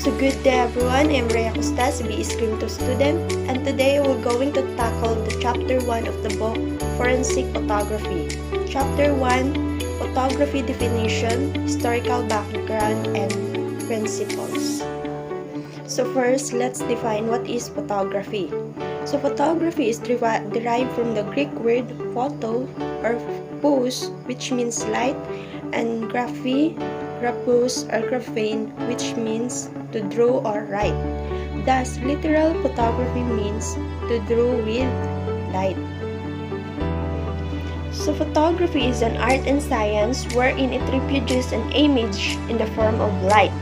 So good day everyone, I'm Rhea Costas, BE Scream 2 student, and today we're going to tackle the chapter 1 of the book, Forensic Photography. Chapter 1, Photography Definition, Historical Background, and Principles. So first, let's define what is photography. So photography is derived from the Greek word photo or pose, which means light, and graphos or graphene, which means to draw or write. Thus, literal photography means to draw with light. So photography is an art and science wherein it reproduces an image in the form of light.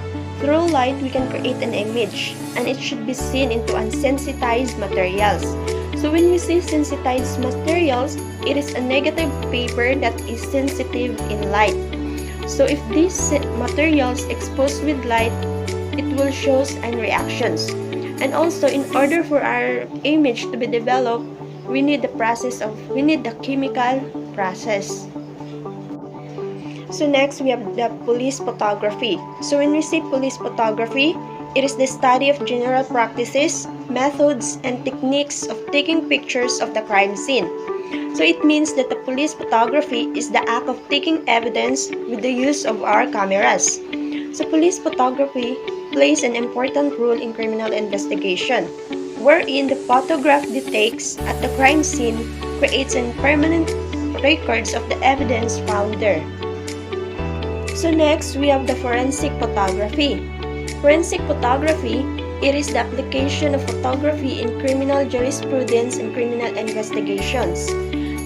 Through light, we can create an image, and it should be seen into unsensitized materials. So when we say sensitized materials, it is a negative paper that is sensitive in light. So if these materials exposed with light, it will show any reactions. And also, in order for our image to be developed, we need the chemical process. So next, we have the police photography. So when we say police photography, it is the study of general practices, methods, and techniques of taking pictures of the crime scene. So it means that the police photography is the act of taking evidence with the use of our cameras. So police photography plays an important role in criminal investigation, wherein the photograph takes at the crime scene creates an permanent records of the evidence found there. So next, we have the forensic photography. Forensic photography, it is the application of photography in criminal jurisprudence and criminal investigations.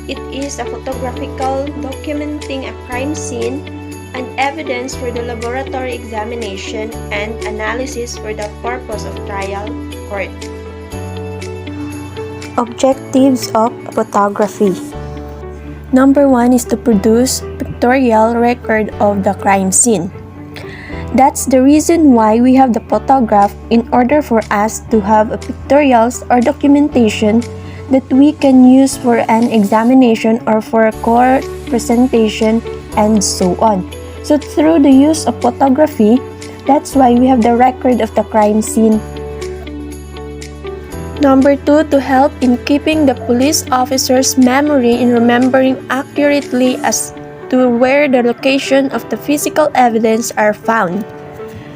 It is a photographical documenting a crime scene and evidence for the laboratory examination and analysis for the purpose of trial court. Objectives of photography. Number 1 is to produce pictorial record of the crime scene. That's the reason why we have the photograph, in order for us to have a pictorials or documentation that we can use for an examination or for a court presentation and so on. So through the use of photography, that's why we have the record of the crime scene. Number 2, to help in keeping the police officer's memory in remembering accurately as to where the location of the physical evidence are found.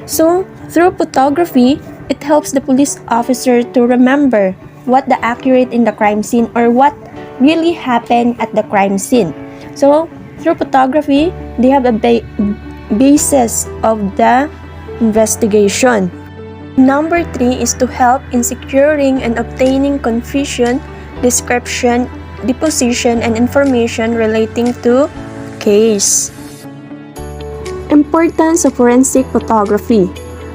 So, through photography, it helps the police officer to remember what the accurate in the crime scene or what really happened at the crime scene. So, through photography, they have a basis of the investigation. Number 3 is to help in securing and obtaining confession, description, deposition, and information relating to case. Importance of forensic photography.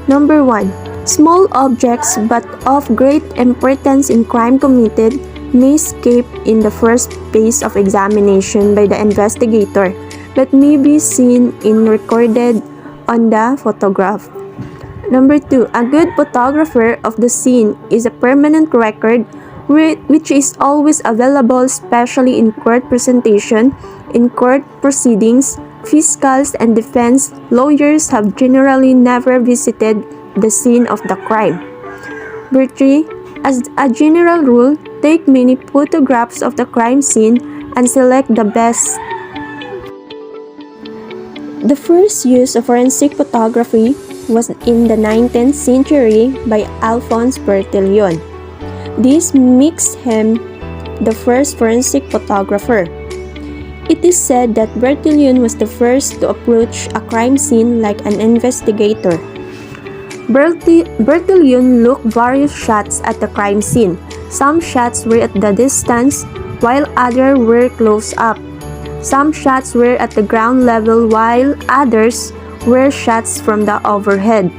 Number 1. Small objects but of great importance in crime committed may escape in the first phase of examination by the investigator but may be seen and recorded on the photograph. Number 2. A good photographer of the scene is a permanent record which is always available, especially in court presentation, in court proceedings. Fiscals and defense lawyers have generally never visited the scene of the crime. Number 3. As a general rule, take many photographs of the crime scene and select the best. The first use of forensic photography was in the 19th century by Alphonse Bertillon. This makes him the first forensic photographer. It is said that Bertillon was the first to approach a crime scene like an investigator. Bertillon looked various shots at the crime scene. Some shots were at the distance, while others were close up. Some shots were at the ground level, while others were shots from the overhead.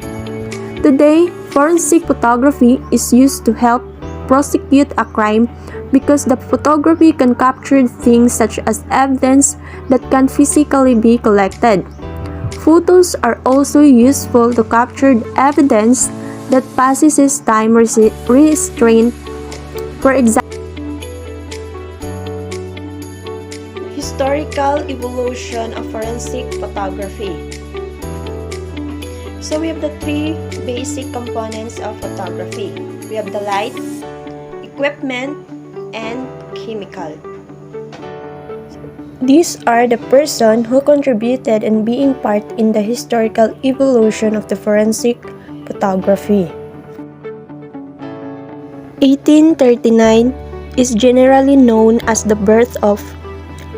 Today, forensic photography is used to help prosecute a crime because the photography can capture things such as evidence that can physically be collected. Photos are also useful to capture evidence that passes time restraint. For example, historical evolution of forensic photography. So we have the three basic components of photography. We have the light, equipment, and chemical. These are the person who contributed in being part in the historical evolution of the forensic photography. 1839 is generally known as the birth of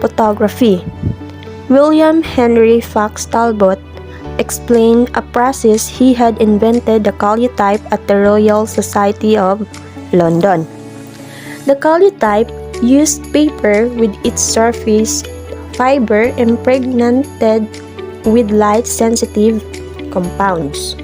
photography. William Henry Fox Talbot explained a process he had invented, the collotype, at the Royal Society of London. The collotype used paper with its surface fiber impregnated with light-sensitive compounds.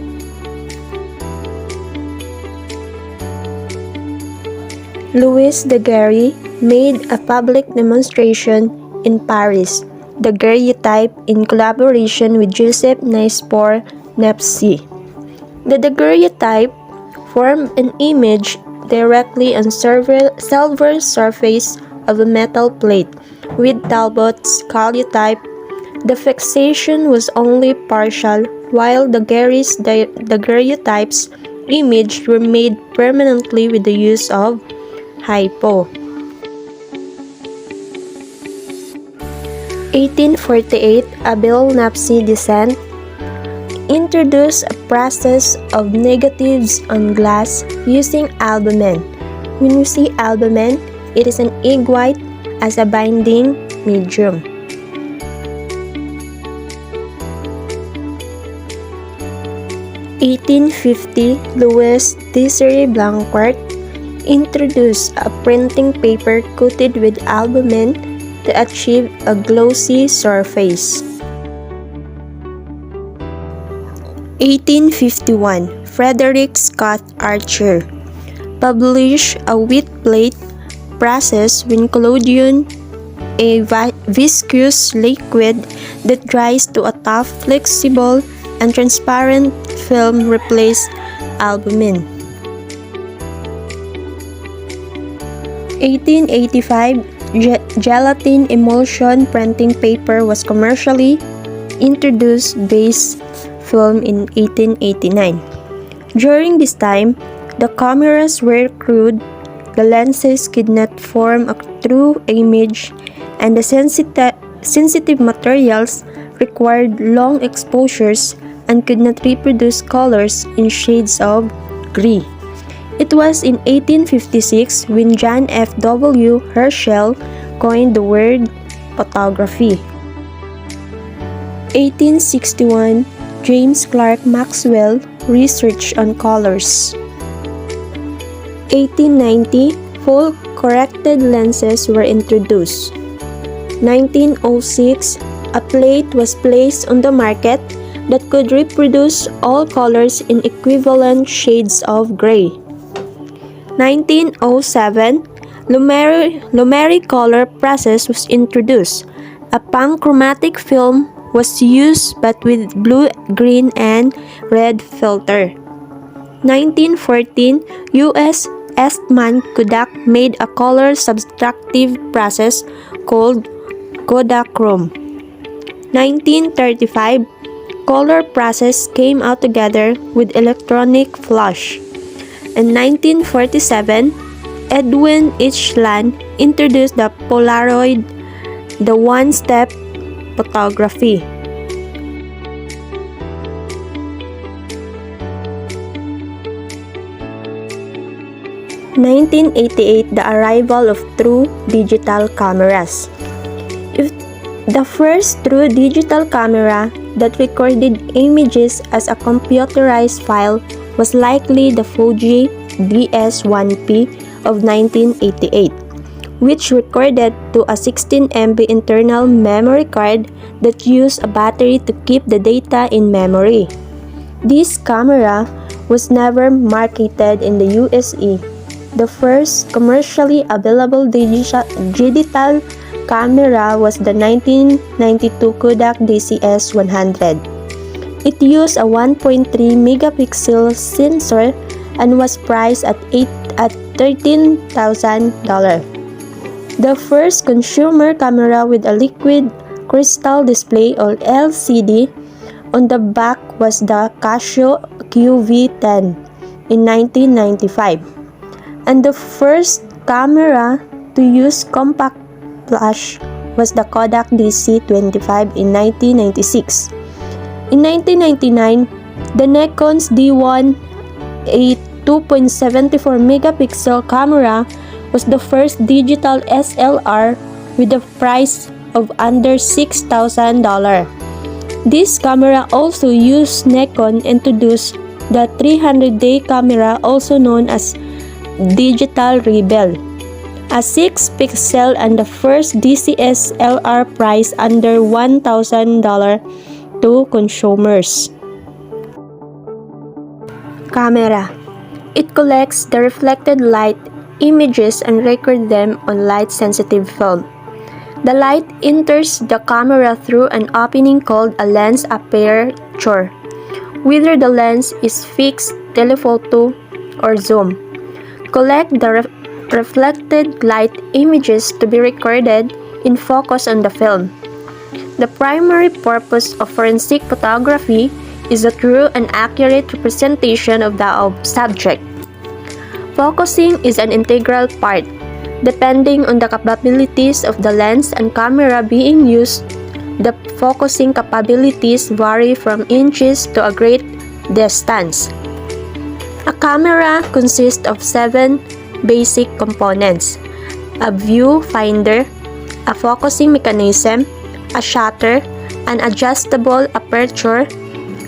Louis Daguerre made a public demonstration in Paris, the daguerreotype, in collaboration with Joseph Nicephore Niepce. The daguerreotype formed an image directly on silver surface of a metal plate. With Talbot's collotype, the fixation was only partial, while Daguerre's daguerreotypes images were made permanently with the use of hypo. 1848, Abel Niepce Descent introduced a process of negatives on glass using albumen. When you see albumen, it is an egg white as a binding medium. 1850, Louis Desiré Blanquart introduced a printing paper coated with albumen to achieve a glossy surface. 1851, Frederick Scott Archer published a wet plate process when collodion, a viscous liquid that dries to a tough, flexible, and transparent film, replaced albumen. 1885, gelatin emulsion printing paper was commercially introduced, based film in 1889. During this time, the cameras were crude, the lenses could not form a true image, and the sensitive materials required long exposures and could not reproduce colors in shades of gray. It was in 1856 when John F. W. Herschel coined the word photography. 1861, James Clerk Maxwell research on colors. 1890, full corrected lenses were introduced. 1906, a plate was placed on the market that could reproduce all colors in equivalent shades of gray. 1907, Lumeri color process was introduced. A panchromatic film was used, but with blue, green, and red filter. 1914, U.S. Eastman Kodak made a color subtractive process called Kodachrome. 1935, color process came out together with electronic flash. In 1947, Edwin H. Land introduced the Polaroid, the one-step photography. 1988, the arrival of true digital cameras. The first true digital camera that recorded images as a computerized file was likely the Fuji DS-1P of 1988, which recorded to a 16 MB internal memory card that used a battery to keep the data in memory. This camera was never marketed in the USA. The first commercially available digital camera was the 1992 Kodak DCS-100. It used a 1.3 megapixel sensor and was priced at $13,000. The first consumer camera with a liquid crystal display, or LCD, On the back was the Casio QV10 in 1995. And the first camera to use compact flash was the Kodak DC-25 in 1996. In 1999, the Nikon's D1, a 2.74 megapixel camera, was the first digital SLR with a price of under $6,000. This camera also used Nikon introduced the 300-day camera, also known as Digital Rebel, a 6-pixel and the first DCSLR price under $1,000 to consumers. Camera. It collects the reflected light images and records them on light-sensitive film. The light enters the camera through an opening called a lens aperture, whether the lens is fixed, telephoto, or zoom. Collect the reflected light images to be recorded in focus on the film. The primary purpose of forensic photography is a true and accurate representation of the subject. Focusing is an integral part. Depending on the capabilities of the lens and camera being used, the focusing capabilities vary from inches to a great distance. A camera consists of 7 basic components: a viewfinder, a focusing mechanism, a shutter, an adjustable aperture,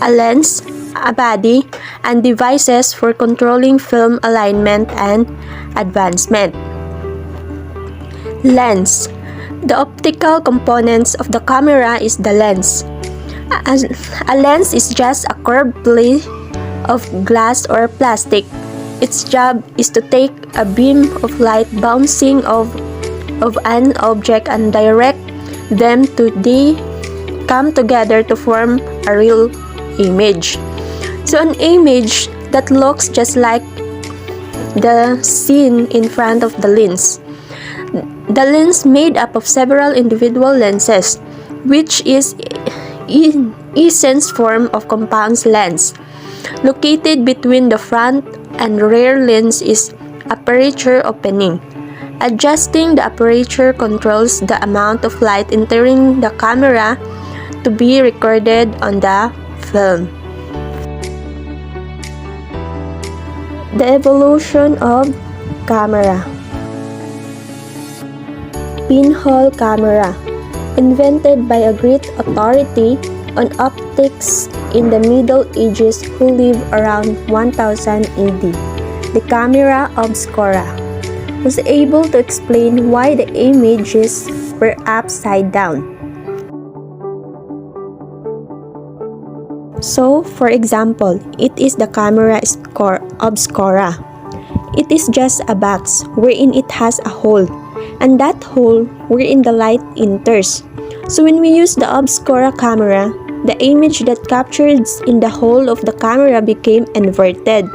a lens, a body, and devices for controlling film alignment and advancement. Lens. The optical components of the camera is the lens. A lens is just a curved plate of glass or plastic. Its job is to take a beam of light bouncing of an object and direct them to come together to form a real image. So an image that looks just like the scene in front of the lens. The lens made up of several individual lenses, which is in essence form of compound lens. Located between the front and rear lens is aperture opening. Adjusting the aperture controls the amount of light entering the camera to be recorded on the film. The evolution of camera. Pinhole camera, invented by a Greek authority on optics in the Middle Ages who lived around 1000 AD. The camera obscura was able to explain why the images were upside down. So, for example, it is the camera obscura. It is just a box wherein it has a hole, and that hole wherein the light enters. So when we use the obscura camera, the image that captured in the hole of the camera became inverted.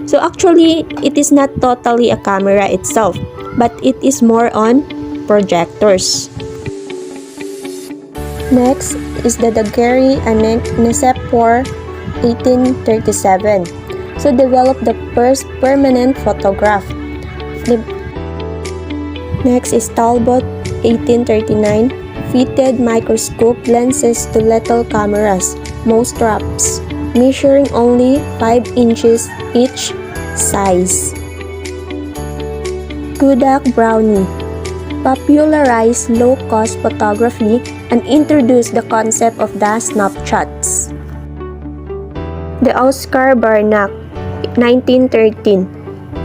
So actually, it is not totally a camera itself, but it is more on projectors. Next is the Daguerre and Nicephore 1837. So developed the first permanent photograph. Next is Talbot 1839, fitted microscope lenses to lethal cameras, most traps, measuring only 5 inches each size. Kodak Brownie popularized low-cost photography and introduced the concept of the snapshots. The Oscar Barnack 1913,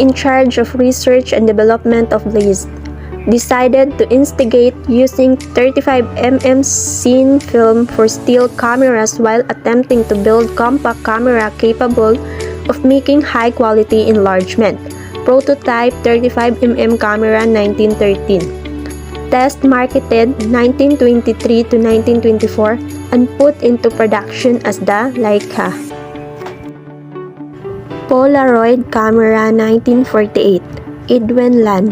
in charge of research and development of LASD, decided to instigate using 35mm cine film for still cameras while attempting to build compact camera capable of making high-quality enlargement. Prototype 35mm camera 1913. Test marketed 1923 to 1924 and put into production as the Leica. Polaroid camera 1948. Edwin Land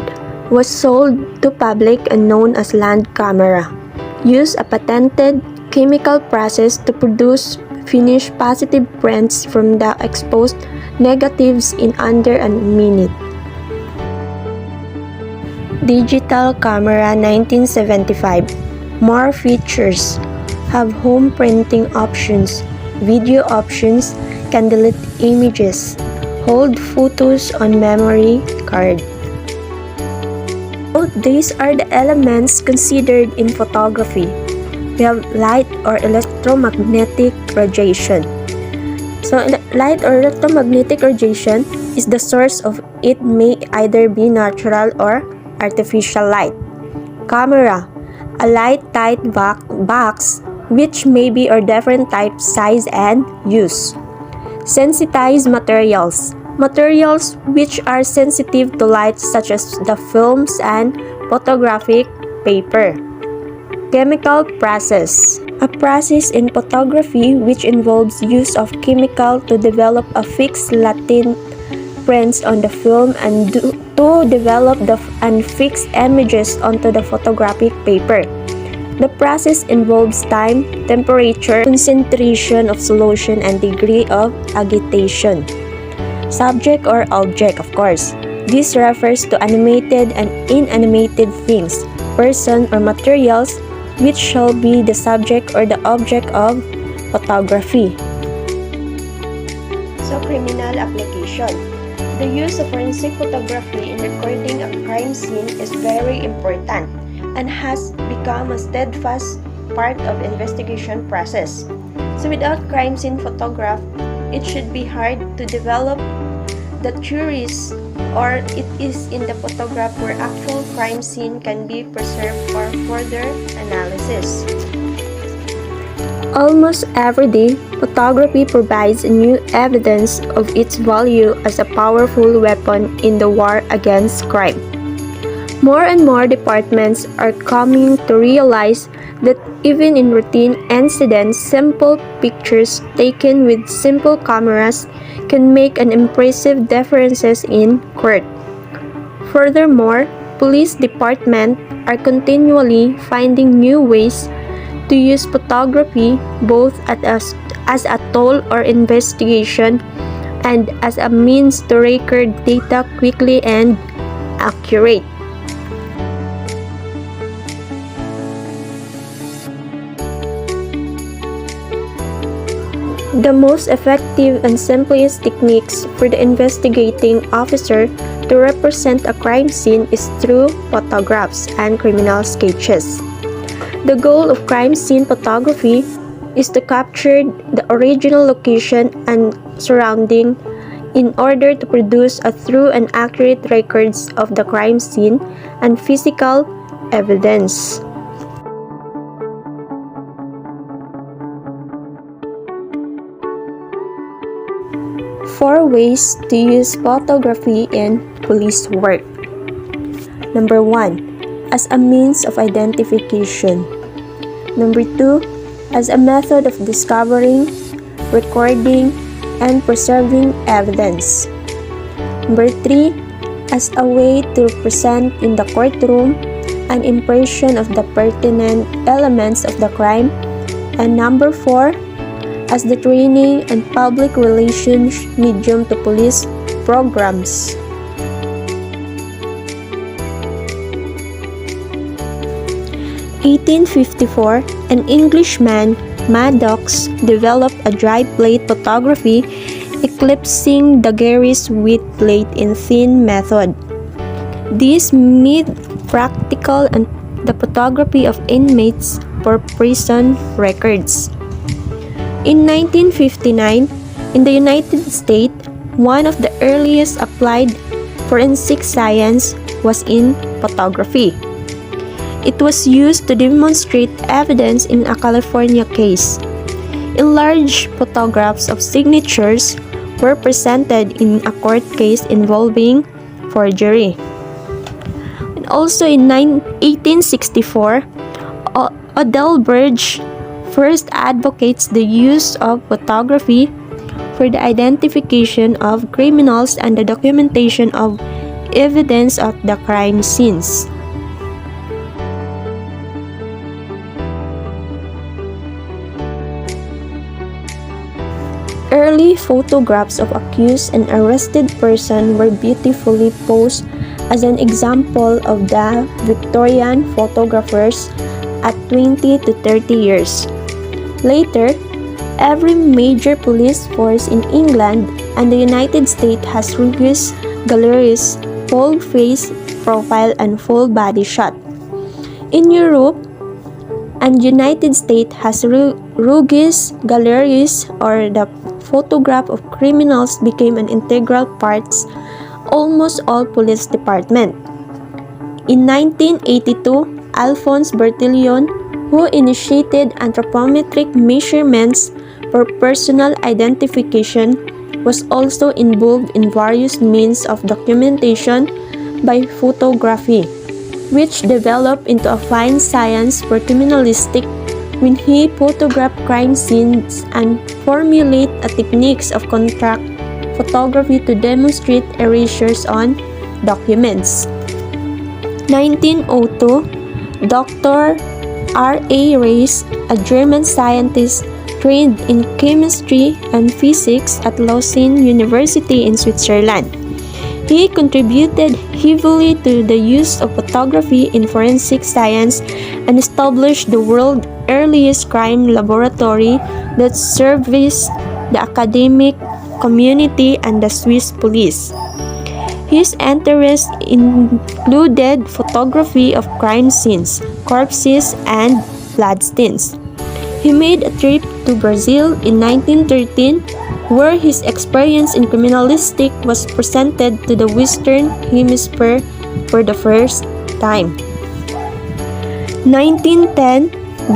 was sold to public and known as Land camera. Used a patented chemical process to produce finish positive prints from the exposed negatives in under a minute. Digital camera 1975. More features. Have home printing options, video options, can delete images, hold photos on memory card. So these are the elements considered in photography. We have light or electromagnetic radiation. So light or electromagnetic radiation is the source of it, may either be natural or artificial light. Camera, a light-tight box which may be of different type, size, and use. Sensitized materials, materials which are sensitive to light such as the films and photographic paper. Chemical process, a process in photography which involves use of chemical to develop a fixed latent prints on the film and to develop the unfixed images onto the photographic paper. The process involves time, temperature, concentration of solution, and degree of agitation. Subject or object, of course. This refers to animated and inanimated things, person, or materials which shall be the subject or the object of photography. So, criminal application. The use of forensic photography in recording a crime scene is very important and has become a steadfast part of investigation process. So without crime scene photograph, it should be hard to develop the theories, or it is in the photograph where actual crime scene can be preserved for further analysis. Almost every day, photography provides new evidence of its value as a powerful weapon in the war against crime. More and more departments are coming to realize that even in routine incidents, simple pictures taken with simple cameras can make an impressive differences in court. Furthermore, police departments are continually finding new ways to use photography both as a tool or investigation and as a means to record data quickly and accurate. The most effective and simplest techniques for the investigating officer to represent a crime scene is through photographs and criminal sketches. The goal of crime scene photography is to capture the original location and surrounding in order to produce a true and accurate records of the crime scene and physical evidence. Four ways to use photography in police work. Number 1, as a means of identification. Number 2, as a method of discovering, recording, and preserving evidence. Number 3, as a way to present in the courtroom an impression of the pertinent elements of the crime. And number 4, as the training and public relations medium to police programs. In 1854, an Englishman, Maddox, developed a dry plate photography eclipsing Daguerre's wet plate in thin method. This made practical and the photography of inmates for prison records. In 1959, in the United States, one of the earliest applied forensic science was in photography. It was used to demonstrate evidence in a California case. Enlarged photographs of signatures were presented in a court case involving forgery. And also in 1864, Odelberg first advocates the use of photography for the identification of criminals and the documentation of evidence at the crime scenes. Early photographs of accused and arrested person were beautifully posed as an example of the Victorian photographers at 20 to 30 years. Later, every major police force in England and the United States has Rugus galleries, full face, profile, and full body shot. In Europe and United States has Rugus galleries, or the photograph of criminals became an integral part almost all police department. In 1982, Alphonse Bertillon, who initiated anthropometric measurements for personal identification, was also involved in various means of documentation by photography, which developed into a fine science for criminalistic when he photographed crime scenes and formulate a techniques of contract photography to demonstrate erasures on documents. 1902, Dr. R.A. Reis, a German scientist trained in chemistry and physics at Lausanne University in Switzerland. He contributed heavily to the use of photography in forensic science and established the world's earliest crime laboratory that serviced the academic community and the Swiss police. His interests included photography of crime scenes, corpses, and bloodstains. He made a trip to Brazil in 1913, where his experience in criminalistic was presented to the Western Hemisphere for the first time. 1910,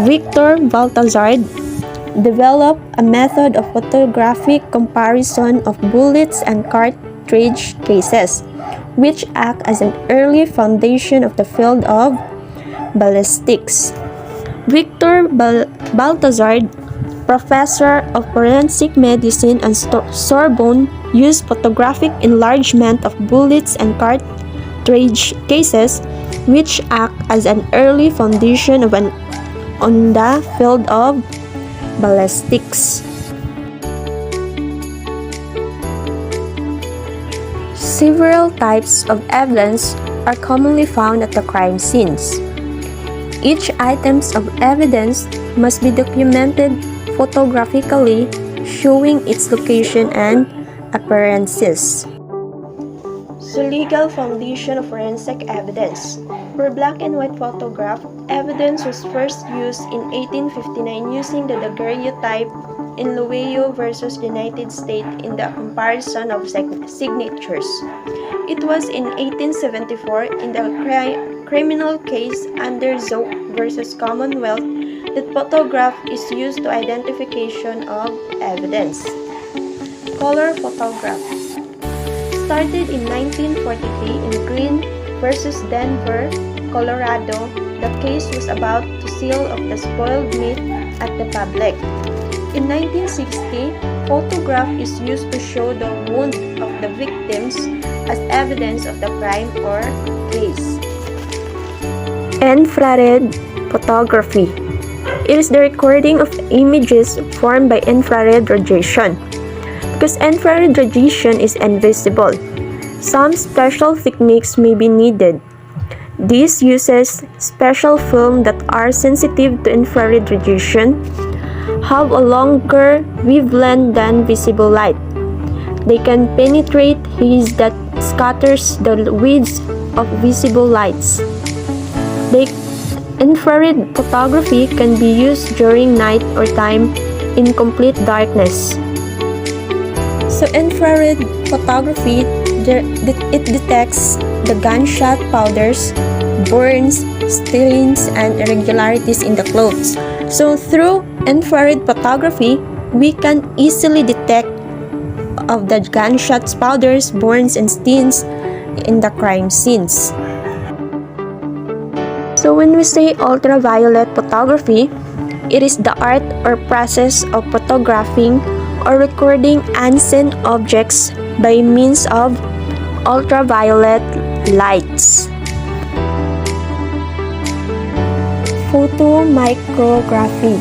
Victor Balthazar developed a method of photographic comparison of bullets and cartridge cases, which act as an early foundation of the field of ballistics. Victor Balthazar, professor of forensic medicine at Sorbonne, used photographic enlargement of bullets and cartridge cases, which act as an early foundation on the field of ballistics. Several types of evidence are commonly found at the crime scenes. Each item of evidence must be documented photographically, showing its location and appearances. So, legal foundation of forensic evidence. For black and white photograph, evidence was first used in 1859 using the daguerreotype in Loewe versus United States in the comparison of signatures. It was in 1874 in the criminal case under Zook versus Commonwealth that photograph is used to identification of evidence. Color photograph started in 1943 in Green versus Denver, Colorado. The case was about the sale of the spoiled meat at the public. In 1960, photograph is used to show the wound of the victims as evidence of the crime or case. Infrared photography. It is the recording of images formed by infrared radiation. Because infrared radiation is invisible, some special techniques may be needed. This uses special film that are sensitive to infrared radiation, have a longer wavelength than visible light. They can penetrate haze that scatters the width of visible lights. Infrared photography can be used during night or time in complete darkness. So infrared photography, it detects the gunshot powders, burns, stains, and irregularities in the clothes. So through infrared photography, we can easily detect of the gunshots, powders, burns, and stains in the crime scenes. So when we say ultraviolet photography, it is the art or process of photographing or recording unseen objects by means of ultraviolet lights. Photomicrography.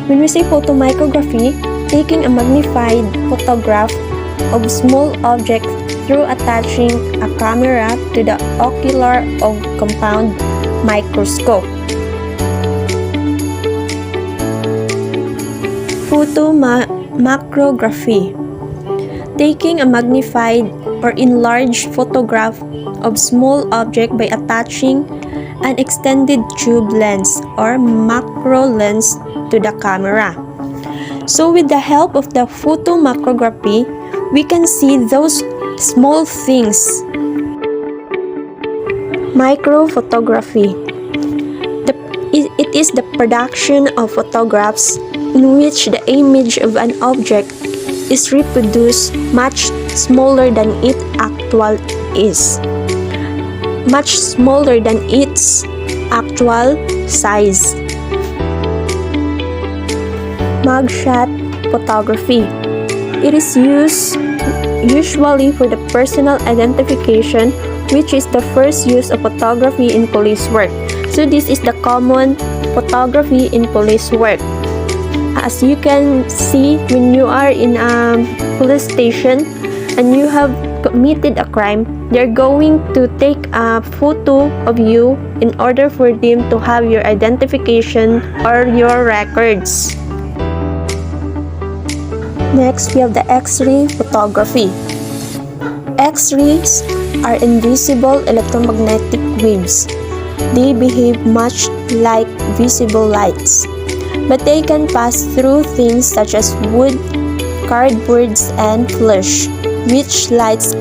When we say photomicrography, taking a magnified photograph of small objects through attaching a camera to the ocular of compound microscope. Photomacrography, taking a magnified or enlarged photograph of small object by attaching an extended tube lens or macro lens to the camera. So with the help of the photomacrography, we can see those small things. Microphotography. It is the production of photographs in which the image of an object is reproduced much smaller than it actual is. Much smaller than its actual size. Mugshot photography. It is used usually for the personal identification, which is the first use of photography in police work. So this is the common photography in police work. As you can see, when you are in a police station and you have committed a crime, they're going to take a photo of you in order for them to have your identification or your records. Next, we have the X-ray photography. X-rays are invisible electromagnetic waves. They behave much like visible lights, but they can pass through things such as wood, cardboards, and flesh, which lights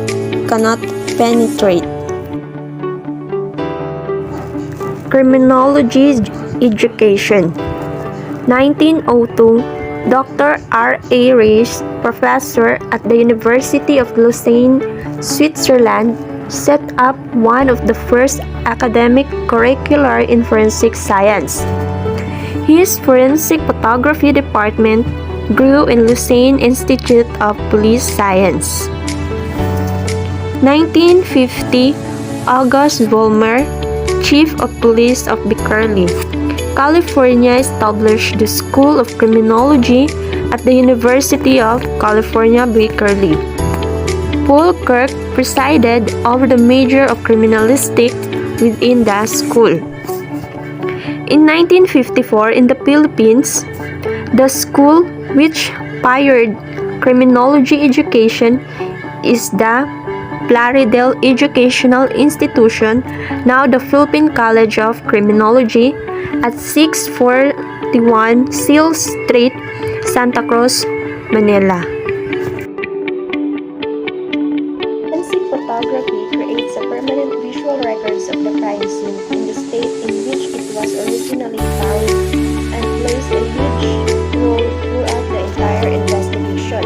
cannot penetrate. Criminology education. 1902, Dr. R.A. Reis, professor at the University of Lausanne, Switzerland, set up one of the first academic curricula in forensic science. His forensic photography department grew in Lausanne Institute of Police Science. 1950, August Vollmer, Chief of Police of Berkeley, California, established the School of Criminology at the University of California, Berkeley. Paul Kirk presided over the major of criminalistics within the school. In 1954, in the Philippines, the school which pioneered criminology education is the Plaridel Educational Institution, now the Philippine College of Criminology, at 641 Seal Street, Santa Cruz, Manila. Forensic photography creates a permanent visual records of the crime scene in the state in which it was originally found and plays a huge role throughout the entire investigation.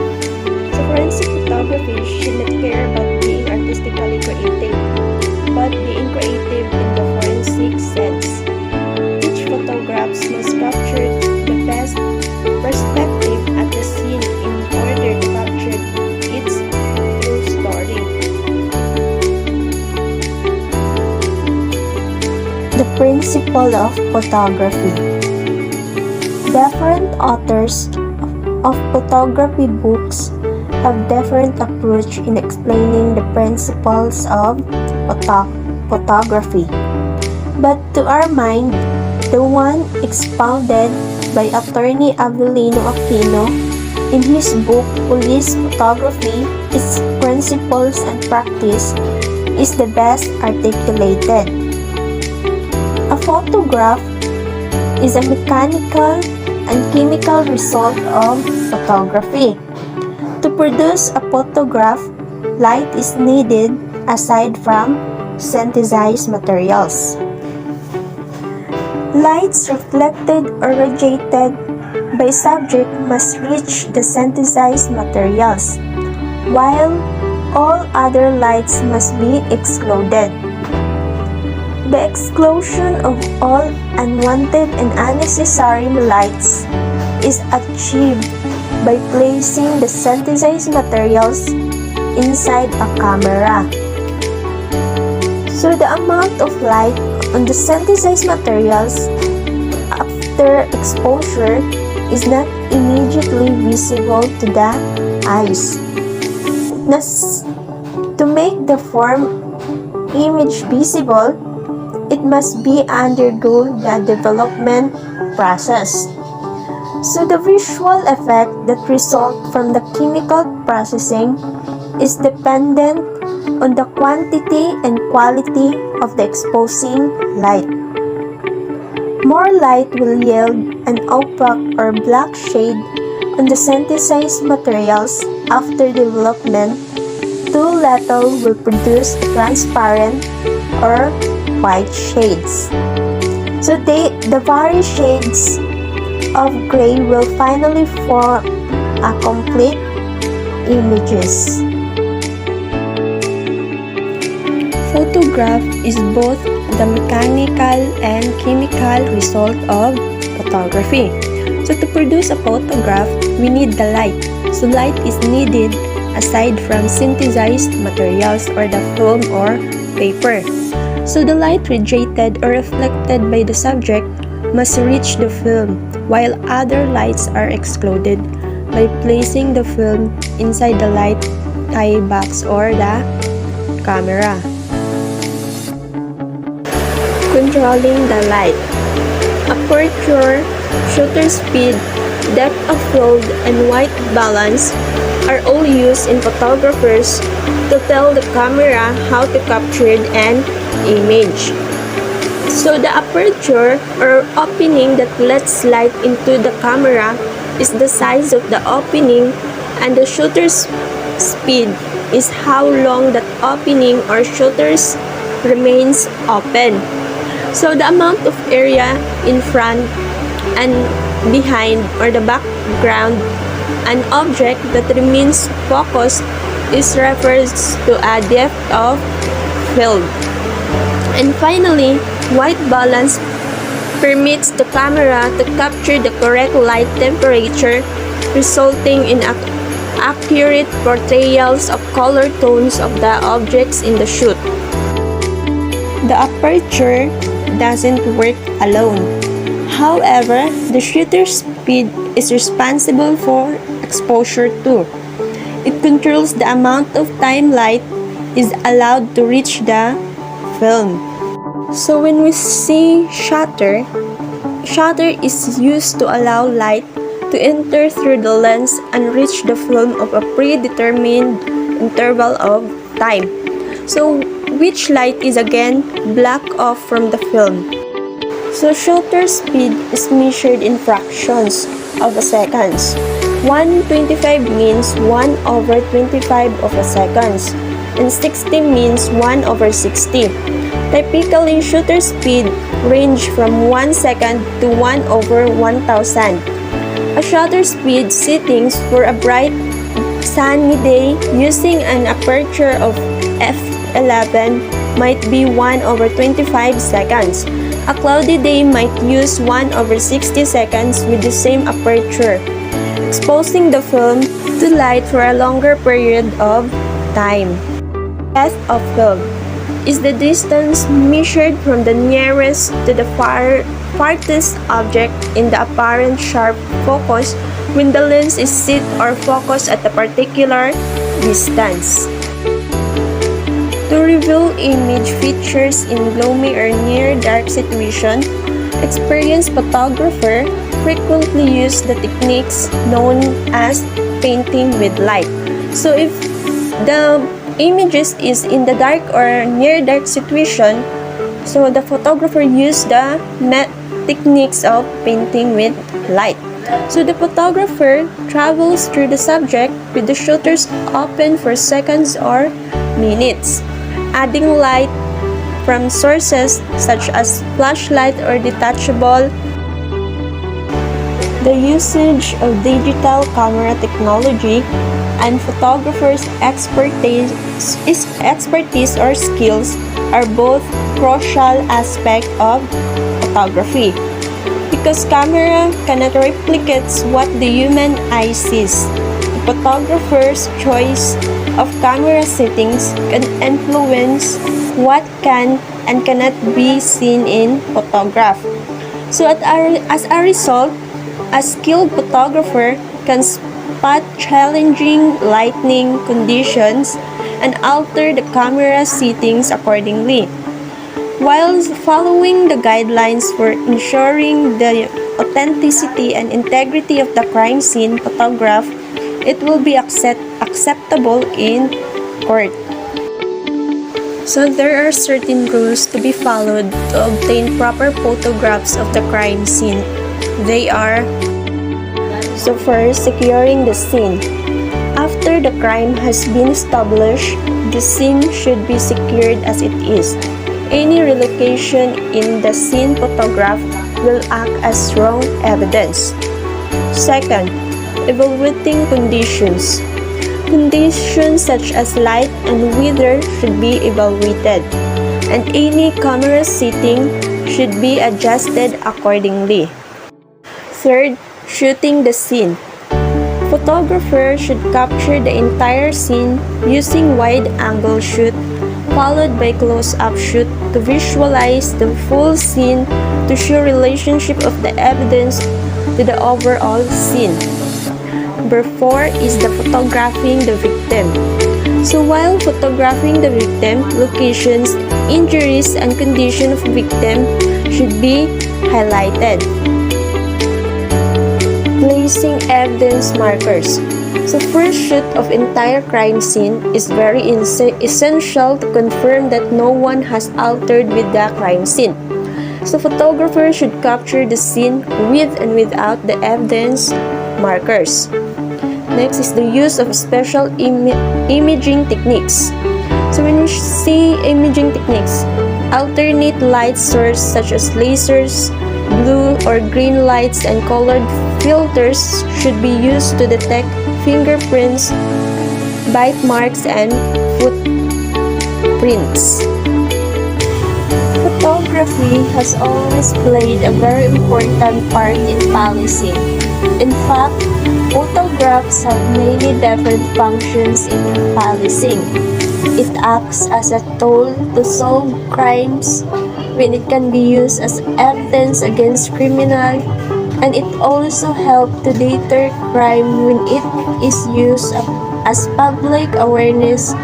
So forensic photography should not care about being artistically creative, but being creative in the forensic sense. Each photograph must capture the best perspective at the scene in order to capture its true story. The principle of photography. Different authors of photography books have different approach in explaining the principles of photography. But to our mind, the one expounded by Attorney Avelino Aquino in his book Police Photography, its Principles and Practice, is the best articulated. A photograph is a mechanical and chemical result of photography. To produce a photograph, light is needed aside from synthesized materials. Lights reflected or radiated by subject must reach the synthesized materials, while all other lights must be excluded. The exclusion of all unwanted and unnecessary lights is achieved by placing the synthesized materials inside a camera. So the amount of light on the synthesized materials after exposure is not immediately visible to the eyes. To make the form image visible, it must be undergo the development process. So the visual effect that results from the chemical processing is dependent on the quantity and quality of the exposing light. More light will yield an opaque or black shade on the synthesized materials after development. Too little will produce transparent or white shades. So the various shades of gray will finally form a complete images. Photograph is both the mechanical and chemical result of photography. So to produce a photograph, we need the light. So light is needed aside from synthesized materials or the film or paper. So the light radiated or reflected by the subject must reach the film, while other lights are excluded by placing the film inside the light tie box or the camera. Controlling the light. Aperture, shutter speed, depth of field, and white balance are all used in photographers to tell the camera how to capture an image. So the aperture or opening that lets light into the camera is the size of the opening, and the shutter speed is how long that opening or shutters remains open. So the amount of area in front and behind or the background an object that remains focused is refers to a depth of field. And finally, white balance permits the camera to capture the correct light temperature, resulting in accurate portrayals of color tones of the objects in the shoot. The aperture doesn't work alone. However, the shutter speed is responsible for exposure too. It controls the amount of time light is allowed to reach the film. So when we see shutter is used to allow light to enter through the lens and reach the film of a predetermined interval of time. So which light is again blocked off from the film. So shutter speed is measured in fractions of a seconds. 1/25 means 1/25 of a seconds, and 60 means 1/60. Typically, shutter speed range from 1 second to 1/1000. A shutter speed settings for a bright sunny day using an aperture of f11 might be 1/25 seconds. A cloudy day might use 1/60 seconds with the same aperture, exposing the film to light for a longer period of time. Depth of field is the distance measured from the nearest to the farthest object in the apparent sharp focus when the lens is set or focused at a particular distance. To reveal image features in gloomy or near dark situation, experienced photographer frequently use the techniques known as painting with light. So if the images is in the dark or near dark situation, so the photographer use the techniques of painting with light. So the photographer travels through the subject with the shutters open for seconds or minutes, adding light from sources such as flashlight or detachable. The usage of digital camera technology and photographers' expertise or skills are both crucial aspects of photography, because camera cannot replicate what the human eye sees. The photographer's choice of camera settings can influence what can and cannot be seen in photograph. So as a result, A skilled photographer can spot challenging lighting conditions and alter the camera settings accordingly. While following the guidelines for ensuring the authenticity and integrity of the crime scene photograph, it will be acceptable in court. So there are certain rules to be followed to obtain proper photographs of the crime scene. They are: so first, securing the scene. After the crime has been established, the scene should be secured as it is. Any relocation in the scene photograph will act as wrong evidence. Second, evaluating conditions. Conditions such as light and weather should be evaluated, and any camera setting should be adjusted accordingly. Third, shooting the scene. Photographer should capture the entire scene using wide-angle shoot, followed by close-up shoot to visualize the full scene to show relationship of the evidence to the overall scene. Number 4 is the photographing the victim. So while photographing the victim, locations, injuries, and condition of victim should be highlighted. Placing evidence markers. So first shoot of entire crime scene is very essential to confirm that no one has altered with the crime scene. So photographer should capture the scene with and without the evidence markers. Next is the use of special imaging techniques. So when you see imaging techniques, alternate light source such as lasers, blue or green lights, and colored filters should be used to detect fingerprints, bite marks, and footprints. Photography has always played a very important part in policing. In fact, photographs have many different functions in policing. It acts as a tool to solve crimes when it can be used as evidence against criminals, and it also helps to deter crime when it is used as public awareness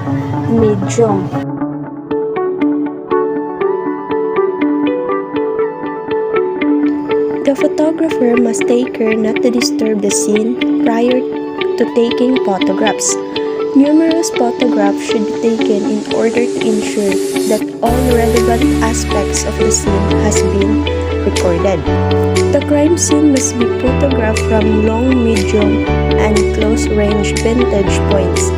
medium. The photographer must take care not to disturb the scene prior to taking photographs. Numerous photographs should be taken in order to ensure that all relevant aspects of the scene has been recorded. The crime scene must be photographed from long, medium, and close-range vantage points.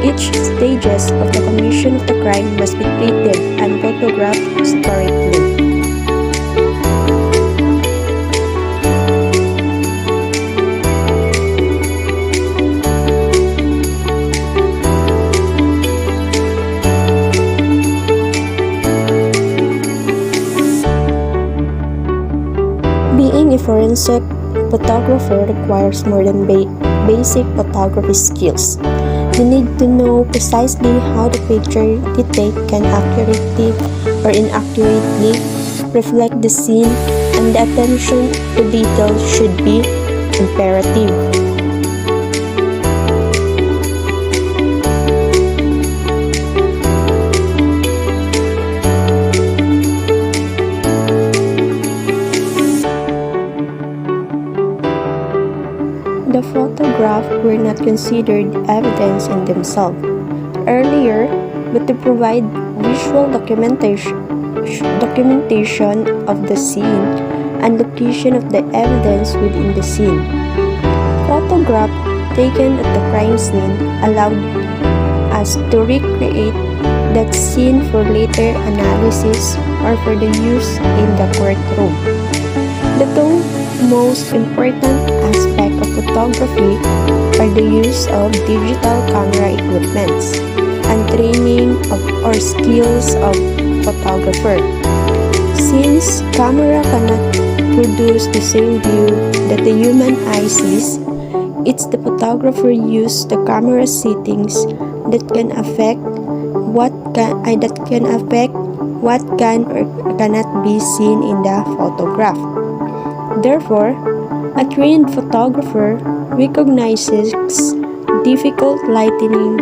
Each stages of the commission of the crime must be treated and photographed historically. Being a forensic photographer requires more than basic photography skills. You need to know precisely how the picture you take can accurately or inaccurately reflect the scene, and the attention to detail should be imperative. The photographs were not considered evidence in themselves earlier, but to provide visual documentation of the scene and location of the evidence within the scene. Photographs taken at the crime scene allowed us to recreate that scene for later analysis or for the use in the courtroom. The two most important aspects of photography are the use of digital camera equipments and training or skills of photographer. Since camera cannot produce the same view that the human eye sees, it's the photographer use the camera settings that can affect what can or cannot be seen in the photograph. Therefore, A trained photographer recognizes difficult lighting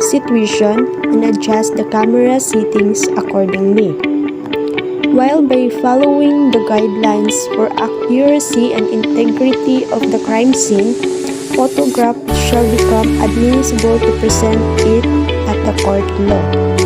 situation and adjusts the camera settings accordingly. While by following the guidelines for accuracy and integrity of the crime scene, photograph shall become admissible to present it at the court law.